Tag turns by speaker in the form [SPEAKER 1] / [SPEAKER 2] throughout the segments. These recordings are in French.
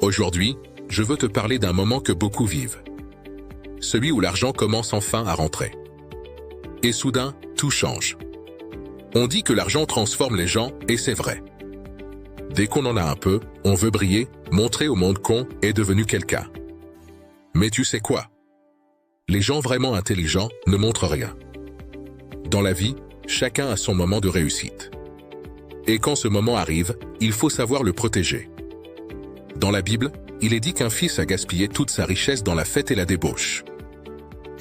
[SPEAKER 1] Aujourd'hui, je veux te parler d'un moment que beaucoup vivent. Celui où l'argent commence enfin à rentrer. Et soudain, tout change. On dit que l'argent transforme les gens, et c'est vrai. Dès qu'on en a un peu, on veut briller, montrer au monde qu'on est devenu quelqu'un. Mais tu sais quoi? Les gens vraiment intelligents ne montrent rien. Dans la vie, chacun a son moment de réussite. Et quand ce moment arrive, il faut savoir le protéger. Dans la Bible, il est dit qu'un fils a gaspillé toute sa richesse dans la fête et la débauche.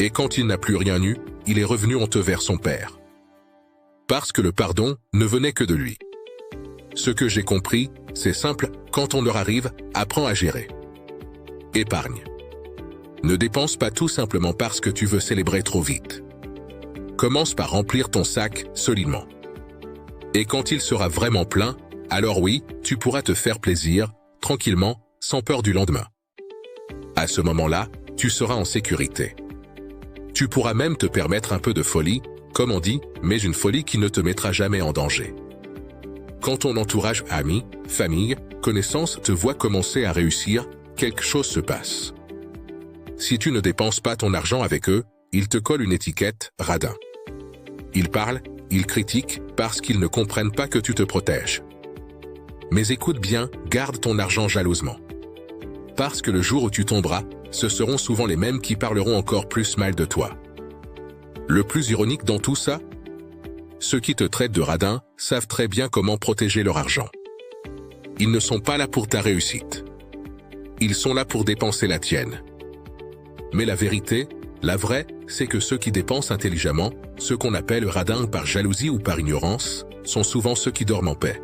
[SPEAKER 1] Et quand il n'a plus rien eu, il est revenu honteux vers son père. Parce que le pardon ne venait que de lui. Ce que j'ai compris, c'est simple, quand on leur arrive, apprends à gérer. Épargne. Ne dépense pas tout simplement parce que tu veux célébrer trop vite. Commence par remplir ton sac solidement. Et quand il sera vraiment plein, alors oui, tu pourras te faire plaisir, tranquillement, sans peur du lendemain. À ce moment-là, tu seras en sécurité. Tu pourras même te permettre un peu de folie, comme on dit, mais une folie qui ne te mettra jamais en danger. Quand ton entourage, amis, famille, connaissances te voit commencer à réussir, quelque chose se passe. Si tu ne dépenses pas ton argent avec eux, ils te collent une étiquette « radin ». Ils parlent, ils critiquent, parce qu'ils ne comprennent pas que tu te protèges. Mais écoute bien, garde ton argent jalousement. Parce que le jour où tu tomberas, ce seront souvent les mêmes qui parleront encore plus mal de toi. Le plus ironique dans tout ça, ceux qui te traitent de radin savent très bien comment protéger leur argent. Ils ne sont pas là pour ta réussite. Ils sont là pour dépenser la tienne. Mais la vérité, la vraie, c'est que ceux qui dépensent intelligemment, ceux qu'on appelle radins par jalousie ou par ignorance, sont souvent ceux qui dorment en paix.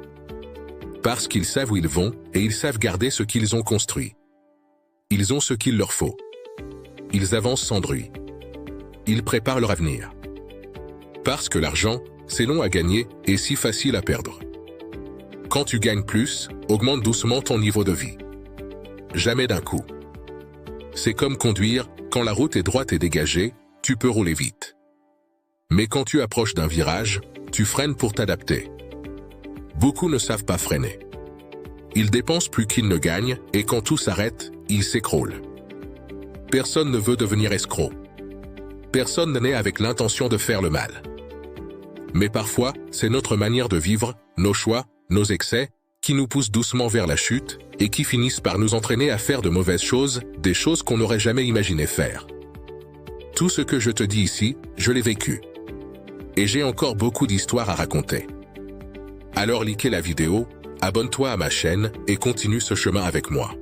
[SPEAKER 1] Parce qu'ils savent où ils vont et ils savent garder ce qu'ils ont construit. Ils ont ce qu'il leur faut. Ils avancent sans bruit. Ils préparent leur avenir. Parce que l'argent, c'est long à gagner et si facile à perdre. Quand tu gagnes plus, augmente doucement ton niveau de vie. Jamais d'un coup. C'est comme conduire, quand la route est droite et dégagée, tu peux rouler vite. Mais quand tu approches d'un virage, tu freines pour t'adapter. Beaucoup ne savent pas freiner. Ils dépensent plus qu'ils ne gagnent et quand tout s'arrête, ils s'écroulent. Personne ne veut devenir escroc. Personne n'est né avec l'intention de faire le mal. Mais parfois, c'est notre manière de vivre, nos choix, nos excès, qui nous poussent doucement vers la chute et qui finissent par nous entraîner à faire de mauvaises choses, des choses qu'on n'aurait jamais imaginé faire. Tout ce que je te dis ici, je l'ai vécu. Et j'ai encore beaucoup d'histoires à raconter. Alors likez la vidéo, abonne-toi à ma chaîne et continue ce chemin avec moi.